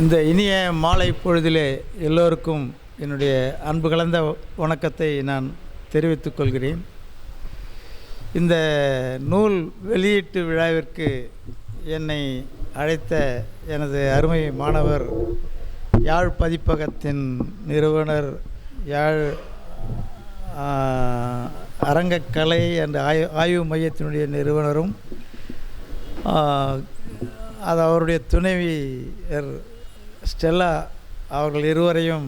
இந்த இனிய மாலை பொழுதிலே எல்லோருக்கும் என்னுடைய அன்பு கலந்த வணக்கத்தை நான் தெரிவித்துக் கொள்கிறேன். இந்த நூல் வெளியீட்டு விழாவிற்கு என்னை அழைத்த எனது அருமை மாணவர், யாழ் பதிப்பகத்தின் நிறுவனர், யாழ் அரங்கக்கலை என்ற ஆய்வு மையத்தினுடைய நிறுவனரும், அது அவருடைய துணைவி ஸ்டெல்லா அவர்கள் இருவரையும்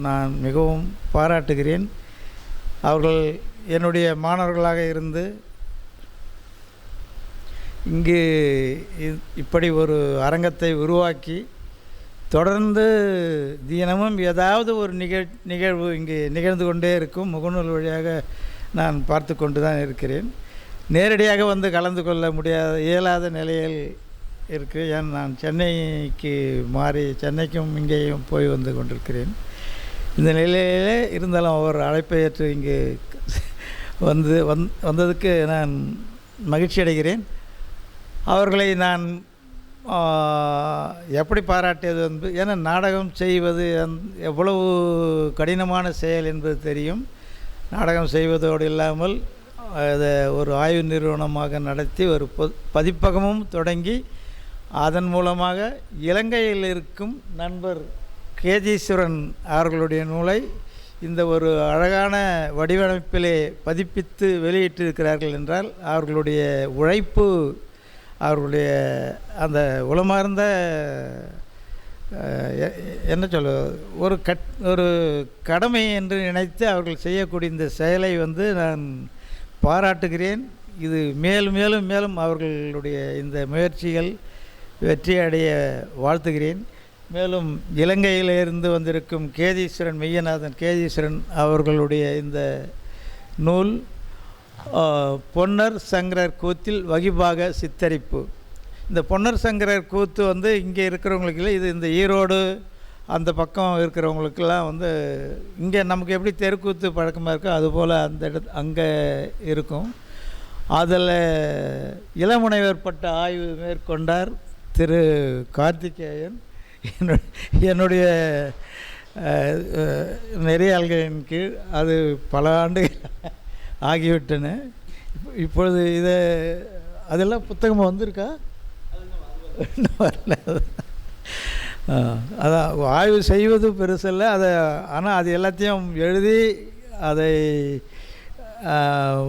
நான் மிகவும் பாராட்டுகிறேன். அவர்கள் என்னுடைய மாணவர்களாக இருந்து இங்கு இப்படி ஒரு அரங்கத்தை உருவாக்கி தொடர்ந்து தினமும் ஏதாவது ஒரு நிகழ்வு இங்கே நிகழ்ந்து கொண்டே இருக்கும். முகநூல் வழியாக நான் பார்த்து கொண்டு தான் இருக்கிறேன். நேரடியாக வந்து கலந்து கொள்ள இயலாத நிலையில் இருக்குது. ஏன் நான் சென்னைக்கு மாறி சென்னைக்கும் இங்கேயும் போய் வந்து கொண்டிருக்கிறேன். இந்த நிலையிலே இருந்தாலும் அவர் அழைப்பை ஏற்று இங்கு வந்ததுக்கு நான் மகிழ்ச்சி அடைகிறேன். அவர்களை நான் எப்படி பாராட்டியது ஏன்னா நாடகம் செய்வது எவ்வளவு கடினமான செயல் என்பது தெரியும். நாடகம் செய்வதோடு இல்லாமல் அதை ஒரு ஆய்வு நிறுவனமாக நடத்தி ஒரு பதிப்பகமும் தொடங்கி அதன் மூலமாக இலங்கையில் இருக்கும் நண்பர் கேதீஸ்வரன் அவர்களுடைய நூலை இந்த ஒரு அழகான வடிவமைப்பிலே பதிப்பித்து வெளியிட்டிருக்கிறார்கள் என்றால் அவர்களுடைய உழைப்பு, அவர்களுடைய அந்த உளமார்ந்த என்ன சொல்ல ஒரு கடமை என்று நினைத்து அவர்கள் செய்யக்கூடிய இந்த செயலை நான் பாராட்டுகிறேன். இது மேலும் மேலும் மேலும் அவர்களுடைய இந்த முயற்சிகள் வெற்றி அடைய வாழ்த்துகிறேன். மேலும் இலங்கையிலிருந்து வந்திருக்கும் கேதீஸ்வரன், மெய்யநாதன் கேதீஸ்வரன் அவர்களுடைய இந்த நூல் பொன்னர் சங்கரர் கூத்தில் வகிபாக சித்தரிப்பு. இந்த பொன்னர் சங்கரர் கூத்து இங்கே இருக்கிறவங்களுக்கு இல்லை, இது இந்த ஈரோடு அந்த பக்கம் இருக்கிறவங்களுக்கெல்லாம் இங்கே நமக்கு எப்படி தெருக்கூத்து பழக்கமாக இருக்கோ அதுபோல் அந்த அங்கே இருக்கும். அதில் இளமுனைவர் பட்ட ஆய்வு மேற்கொண்டார் திரு கார்த்திகேயன். என்னுடைய நெறியாள்களின் கீழ் அது பல ஆண்டுகள் ஆகிவிட்டன. இப்பொழுது அதெல்லாம் புத்தகமாக வந்திருக்கா? வரல. அதான் ஆய்வு செய்வது பெருசல்ல, ஆனால் அது எல்லாத்தையும் எழுதி அதை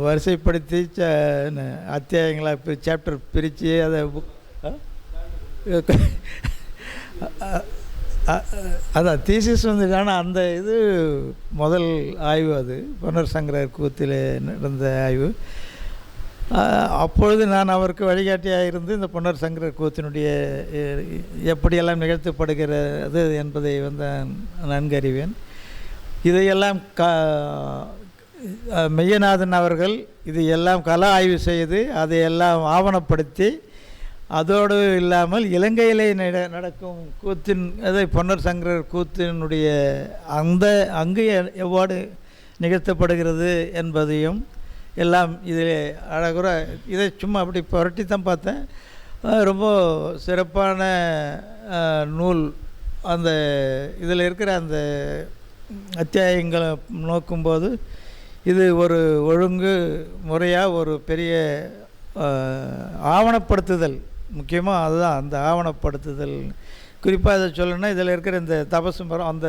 வரிசைப்படுத்தி அத்தியாயங்களாக சாப்டர் பிரித்து அதை அதான் தீசிஸ் ஆனால் அந்த இது முதல் ஆய்வு, அது பொன்னர் சங்கரர் கூத்தில் நடந்த ஆய்வு. அப்பொழுது நான் அவருக்கு வழிகாட்டியாக இருந்து இந்த பொன்னர் சங்கரர் கூத்தினுடைய எப்படியெல்லாம் நிகழ்த்தப்படுகிறது என்பதை நன்கு அறிவேன். இதையெல்லாம் மெய்யநாதன் அவர்கள் இது எல்லாம் கல ஆய்வு செய்து அதையெல்லாம் ஆவணப்படுத்தி, அதோடு இல்லாமல் இலங்கையிலே நடக்கும் கூத்தின் பொன்னர் சங்கரர் கூத்தினுடைய அங்கு எவ்வாறு நிகழ்த்தப்படுகிறது என்பதையும் எல்லாம் இதில் அழகுற இதை சும்மா அப்படி புரட்டி தான் பார்த்தேன். ரொம்ப சிறப்பான நூல். அந்த இதில் இருக்கிற அந்த அத்தியாயங்களை நோக்கும்போது இது ஒரு ஒழுங்கு முறையாக ஒரு பெரிய ஆவணப்படுத்துதல், முக்கியமாக அதுதான் அந்த ஆவணப்படுத்துதல். குறிப்பாக இதை சொல்லணும்னா இதில் இருக்கிற இந்த தபசு மரம்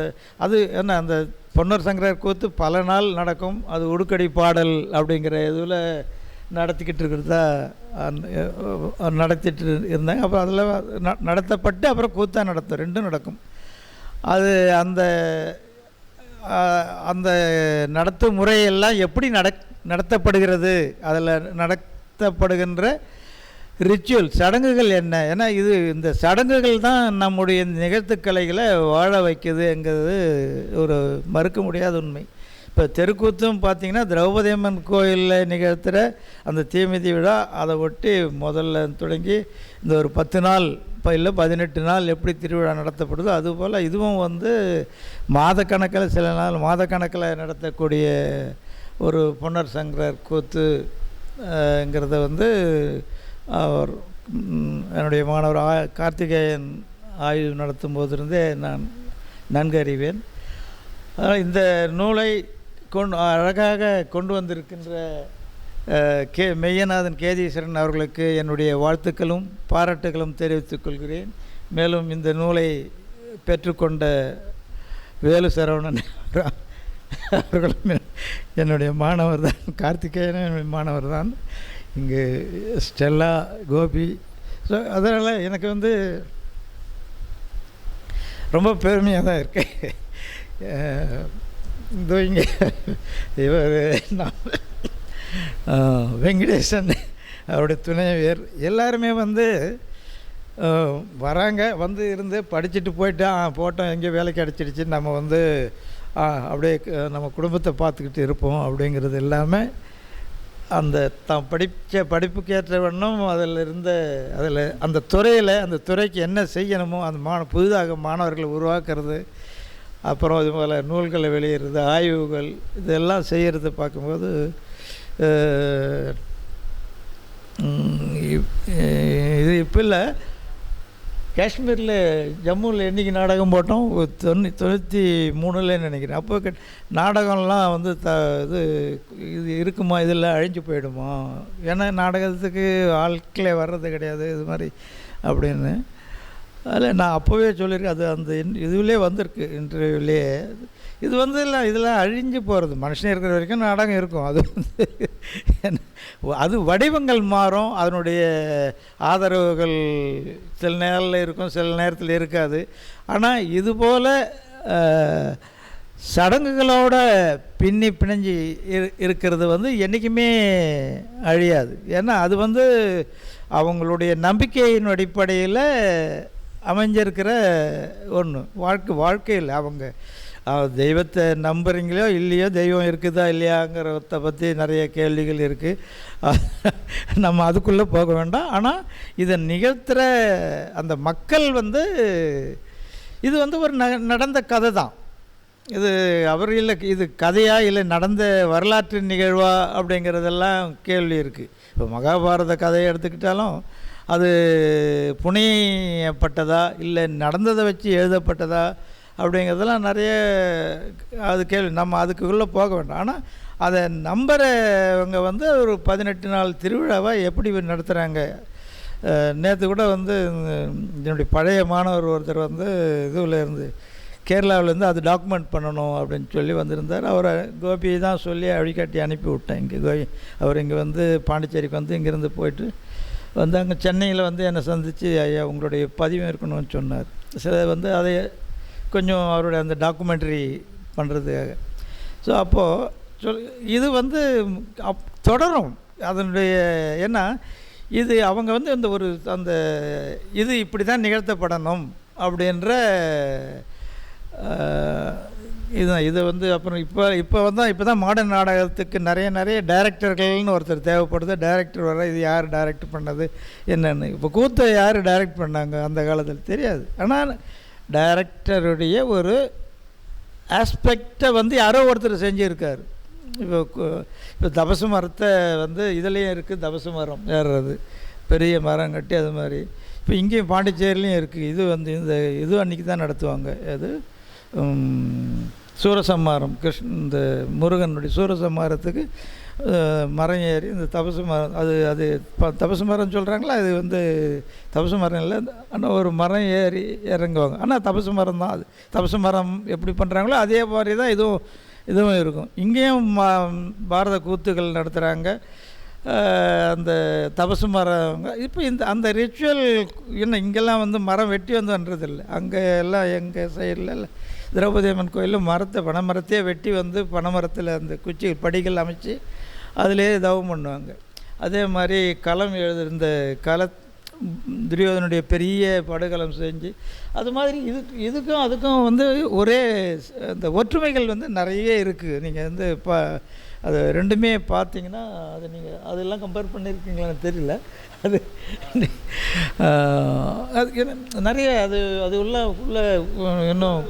அது என்ன, அந்த பொன்னர் சங்கரர் கூத்து பல நாள் நடக்கும். அது உடுக்கடி பாடல் அப்படிங்கிற இதில் நடத்திக்கிட்டு இருக்கிறதா நடத்திட்டு இருந்தாங்க. அப்புறம் அதில் நடத்தப்பட்டு அப்புறம் கூத்தாக நடத்தும், ரெண்டும் நடக்கும். அது அந்த நடத்தும் முறையெல்லாம் எப்படி நடத்தப்படுகிறது, அதில் நடத்தப்படுகின்ற ரிச்சுவல் சடங்குகள் என்ன, ஏன்னா இந்த சடங்குகள் தான் நம்முடைய நிகழ்த்துக்கலைகளை வாழ வைக்குதுங்கிறது ஒரு மறுக்க முடியாத உண்மை. இப்போ தெருக்கூத்தும் பார்த்திங்கன்னா திரௌபதி அம்மன் கோயிலில் நிகழ்த்துகிற அந்த தீமிதி விழா, அதை ஒட்டி முதல்ல தொடங்கி இந்த ஒரு 10 நாள் இல்லை 18 நாள் எப்படி திருவிழா நடத்தப்படுதோ அதுபோல் இதுவும் மாதக்கணக்கில் சில நாள் மாதக்கணக்கில் நடத்தக்கூடிய ஒரு பொன்னர் சங்கரர் கூத்துங்கிறத அவர் என்னுடைய மாணவர் கார்த்திகேயன் ஆய்வு நடத்தும் போதிருந்தே நான் நன்கு அறிவேன். இந்த நூலை அழகாக கொண்டு வந்திருக்கின்ற மெய்யநாதன் கேதீஸ்வரன் அவர்களுக்கு என்னுடைய வாழ்த்துக்களும் பாராட்டுகளும் தெரிவித்துக் கொள்கிறேன். மேலும் இந்த நூலை பெற்றுக்கொண்ட வேலு சரவணன் அவர்களும் என்னுடைய மாணவர் தான், கார்த்திகேயன் என்னுடைய மாணவர் தான், இங்கு ஸ்டெல்லா, கோபி. ஸோ அதனால் எனக்கு வந்து ரொம்ப பெருமையாக தான் இருக்கு. இதோ இங்கே இவர் வெங்கடேசன் அவருடைய துணைவியர் எல்லாருமே வந்து வராங்க, வந்து இருந்து படிச்சுட்டு போட்டோம் எங்கேயோ வேலை கிடச்சிடுச்சு, நம்ம வந்து அப்படியே நம்ம குடும்பத்தை பார்த்துக்கிட்டு இருப்போம் அப்படிங்கிறது இல்லாமல் அந்த படித்த படிப்புக்கு ஏற்ற வண்ணம் அதில் அந்த துறைக்கு என்ன செய்யணுமோ அந்த புதிதாக மாணவர்களை உருவாக்குறது, அப்புறம் இது போல் நூல்களை வெளியிடுறது, ஆய்வுகள் இதெல்லாம் செய்கிறது பார்க்கும்போது இது இப்போ இல்லை, காஷ்மீரில் ஜம்முவில் என்றைக்கு நாடகம் போட்டோம் 93 நினைக்கிறேன். அப்போ நாடகம்லாம் வந்து இது இருக்குமா, இதெல்லாம் அழிஞ்சு போயிடுமா, ஏன்னா நாடகத்துக்கு ஆட்களே வர்றது கிடையாது இது மாதிரி அப்படின்னு. அதில் நான் அப்போவே சொல்லியிருக்கேன், அது அந்த இதுவிலே வந்திருக்கு இன்டர்வியூலே. இது வந்து இதெல்லாம் அழிஞ்சு போகிறது, மனுஷன் இருக்கிற வரைக்கும் நாடகம் இருக்கும். அது வந்து அது வடிவங்கள் மாறும், அதனுடைய ஆதரவுகள் சில நேரில் இருக்கும், சில நேரத்தில் இருக்காது. ஆனால் இதுபோல் சடங்குகளோட பிணைஞ்சு இருக்கிறது வந்து என்றைக்குமே அழியாது. ஏன்னா அது வந்து அவங்களுடைய நம்பிக்கையின் அடிப்படையில் அமைஞ்சிருக்கிற ஒன்று. வாழ்க்கையில் அவங்க தெய்வத்தை நம்புறீங்களோ இல்லையோ, தெய்வம் இருக்குதா இல்லையாங்கிறத பற்றி நிறைய கேள்விகள் இருக்குது. நம்ம அதுக்குள்ளே போக வேண்டாம். ஆனால் இதை நிகழ்த்துகிற அந்த மக்கள் வந்து இது வந்து ஒரு நடந்த கதை தான். இது அவர் இல்லை, இது கதையா இல்லை நடந்த வரலாற்று நிகழ்வா அப்படிங்கிறதெல்லாம் கேள்வி இருக்குது. இப்போ மகாபாரத கதையை எடுத்துக்கிட்டாலும் அது புனையப்பட்டதா இல்லை நடந்ததை வச்சு எழுதப்பட்டதா அப்படிங்கிறதெல்லாம் நிறைய அது கேள்வி. நம்ம அதுக்குள்ளே போக வேண்டாம். ஆனால் அதை நம்புகிறவங்க வந்து ஒரு 18 நாள் திருவிழாவை எப்படி நடத்துகிறாங்க. நேற்று கூட வந்து என்னுடைய பழைய மாணவர் ஒருத்தர் வந்து இதில் இருந்து கேரளாவிலேருந்து அது டாக்குமெண்ட் பண்ணணும் அப்படின்னு சொல்லி வந்திருந்தார். அவரை கோபி தான் சொல்லி வழிகாட்டி அனுப்பி விட்டேன். இங்கே அவர் இங்கே வந்து பாண்டிச்சேரிக்கு வந்து இங்கேருந்து போயிட்டு வந்து அங்கே சென்னையில் வந்து என்னை சந்தித்து ஐயா உங்களுடைய பதிவு இருக்கணும்னு சொன்னார். சில வந்து அதை கொஞ்சம் அவருடைய அந்த டாக்குமெண்ட்ரி பண்ணுறதுக்காக. ஸோ அப்போது இது வந்து தொடரும் அதனுடைய, ஏன்னா இது அவங்க வந்து இந்த ஒரு அந்த இது இப்படி தான் நிகழ்த்தப்படணும் அப்படின்ற இதுதான். இது வந்து அப்புறம் இப்போ தான் மாடர்ன் நாடகத்துக்கு நிறைய டைரக்டர்கள்னு ஒருத்தர் தேவைப்படுது. டைரக்டர் வர இது யார் டைரக்ட் பண்ணது என்னென்னு. இப்போ கூத்தை யார் டைரக்ட் பண்ணாங்க அந்த காலத்தில் தெரியாது. ஆனால் டைரக்டருடைய ஒரு ஆஸ்பெக்டை வந்து யாரோ ஒருத்தர் செஞ்சுருக்கார். இப்போ தபசு மரத்தை வந்து இதுலேயும் இருக்குது, தபசு மரம் ஏறுறது, பெரிய மரம் கட்டி அது மாதிரி. இப்போ இங்கேயும் பாண்டிச்சேரிலையும் இருக்குது. இது வந்து இது அன்றைக்கி தான் நடத்துவாங்க. அது சூரசம்மாரம், இந்த முருகனுடைய சூரசம்மாரத்துக்கு மரம் ஏறி இந்த தபசு மரம், அது தபசு மரம் சொல்கிறாங்களா, அது வந்து தபசு மரம் இல்லை, ஆனால் ஒரு மரம் ஏறி இறங்குவாங்க. ஆனால் தபசு மரம் தான். அது தபசு மரம் எப்படி பண்ணுறாங்களோ அதே மாதிரி தான் இதுவும் இருக்கும். இங்கேயும் பாரத கூத்துகள் நடத்துகிறாங்க. அந்த தபசு மரம் இப்போ அந்த ரிச்சுவல் இன்னும் இங்கெல்லாம் வந்து மரம் வெட்டி வந்து பண்ணுறதில்லை. அங்கே எல்லாம் எங்கள் சைடில் இல்லை, திரௌபதி அம்மன் கோயிலில் பனைமரத்தையே வெட்டி வந்து பனைமரத்தில் அந்த குச்சி படிகள் அமைச்சு அதிலே தவம் பண்ணுவாங்க. அதே மாதிரி களம் எழுதிருந்த துரியோதனுடைய பெரிய படுகளம் செஞ்சு அது மாதிரி இதுக்கும் அதுக்கும் வந்து ஒரே அந்த ஒற்றுமைகள் வந்து நிறைய இருக்குது. நீங்கள் வந்து இப்போ அது ரெண்டுமே பார்த்தீங்கன்னா அது நீங்கள் அதெல்லாம் கம்பேர் பண்ணியிருக்கீங்களான்னு தெரியல. அது நிறைய அது உள்ள இன்னும்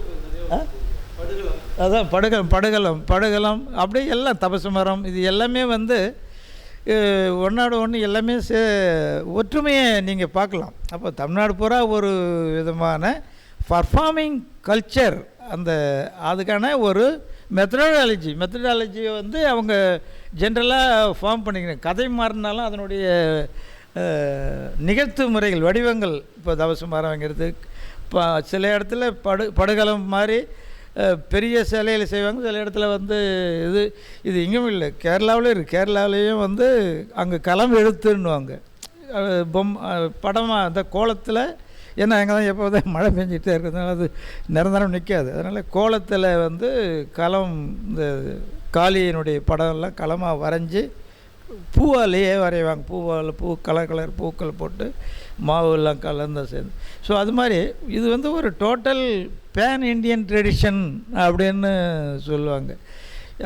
அதான் படுகளம் அப்படியே எல்லாம் தபசு மரம் இது எல்லாமே வந்து ஒன்றோட ஒன்று எல்லாமே ஒற்றுமையை நீங்கள் பார்க்கலாம். அப்போ தமிழ்நாடு பூரா ஒரு விதமான பர்ஃபார்மிங் கல்ச்சர், அதுக்கான ஒரு மெத்தடாலஜியை வந்து அவங்க ஜென்ரலாக ஃபார்ம் பண்ணிக்கிறேன். கதை மாறினாலும் அதனுடைய நிகழ்த்து முறைகள், வடிவங்கள், இப்போ தவசம் மரங்கிறது சில இடத்துல படுகளம் மாதிரி பெரிய சிலையில் செய்வாங்க. சில இடத்துல வந்து இது இங்கேயும் இல்லை, கேரளாவிலே இருக்குது. கேரளாவிலேயும் வந்து அங்கே களம் எழுத்துன்னுவாங்க. படமாக அந்த கோலத்தில், ஏன்னா அங்கே தான் எப்போ தான் மழை பெஞ்சிட்டே இருக்கிறதுனால அது நிரந்தரம் நிற்காது. அதனால் கோலத்தில் வந்து களம், இந்த காளியினுடைய படம்லாம் களமாக வரைஞ்சி பூவாலேயே வரைவாங்க. பூ கலர் பூக்கள் போட்டு மாவுலாம் கலந்து சேர்ந்து. ஸோ அது மாதிரி இது வந்து ஒரு டோட்டல் பேன் இண்டியன் ட்ரெடிஷன் அப்படின்னு சொல்லுவாங்க.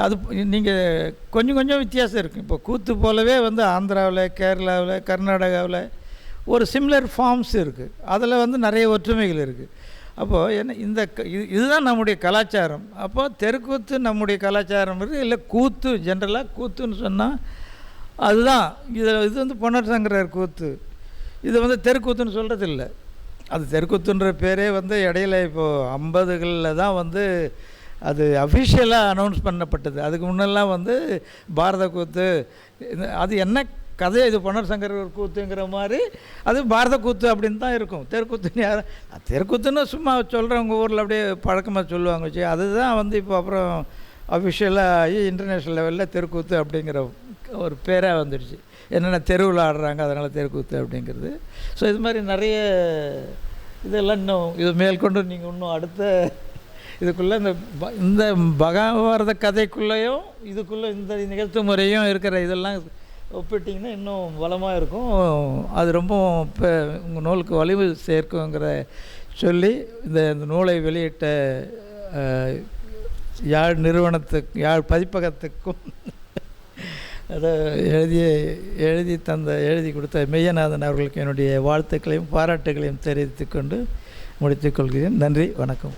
அது நீங்கள் கொஞ்சம் வித்தியாசம் இருக்குது. இப்போ கூத்து போலவே வந்து ஆந்திராவில், கேரளாவில், கர்நாடகாவில் ஒரு சிமிலர் ஃபார்ம்ஸ் இருக்குது. அதில் வந்து நிறைய ஒற்றுமைகள் இருக்குது. அப்போது என்ன இதுதான் நம்முடைய கலாச்சாரம். அப்போது தெருக்கூத்து நம்முடைய கலாச்சாரம் இருக்குது. இல்லை கூத்து ஜென்ரலாக கூத்துன்னு சொன்னால் அதுதான். இது வந்து பொன்னர் சங்கரர் கூத்து. இது வந்து தெருக்கூத்துன்னு சொல்கிறது இல்லை. அது தெருக்கூத்துன்ற பேரே வந்து இடையில இப்போது 50களில் தான் வந்து அது அஃபிஷியலாக அனௌன்ஸ் பண்ணப்பட்டது. அதுக்கு முன்னெல்லாம் வந்து பாரத கூத்து, அது என்ன கதை, இது பொன்னர் சங்கரர் கூத்துங்கிற மாதிரி அது பாரத கூத்து அப்படின்னு தான் இருக்கும். தெருக்கூத்துன்னு தெருக்கூத்துன்னு சும்மா சொல்கிறவங்க ஊரில் அப்படியே பழக்கமாக சொல்லுவாங்க வச்சு. அதுதான் வந்து இப்போ அப்புறம் அஃபிஷியலாக ஆகி இன்டர்நேஷ்னல் லெவலில் தெருக்கூத்து அப்படிங்கிற ஒரு பேராக வந்துடுச்சு. என்னென்ன தெருவில் ஆடுறாங்க, அதனால் தெருக்கூத்து அப்படிங்கிறது. ஸோ இது மாதிரி நிறைய இதெல்லாம் இன்னும் இது மேற்கொண்டு நீங்கள் இன்னும் அடுத்த இதுக்குள்ளே இந்த மகாபாரத கதைக்குள்ளேயும் இதுக்குள்ளே இந்த நிகழ்த்து முறையும் இருக்கிற இதெல்லாம் ஒப்பிட்டிங்கன்னா இன்னும் பலமாக இருக்கும். அது ரொம்ப இப்போ உங்கள் நூலுக்கு வலிவு சேர்க்குங்கிற சொல்லி இந்த நூலை வெளியிட்ட யாழ் நிறுவனத்துக்கு, யாழ் பதிப்பகத்துக்கும் அதை எழுதி கொடுத்த மெய்யநாதன் அவர்களுக்கு என்னுடைய வாழ்த்துக்களையும் பாராட்டுகளையும் தெரிவித்துக்கொண்டு முடித்துக்கொள்கிறேன். நன்றி, வணக்கம்.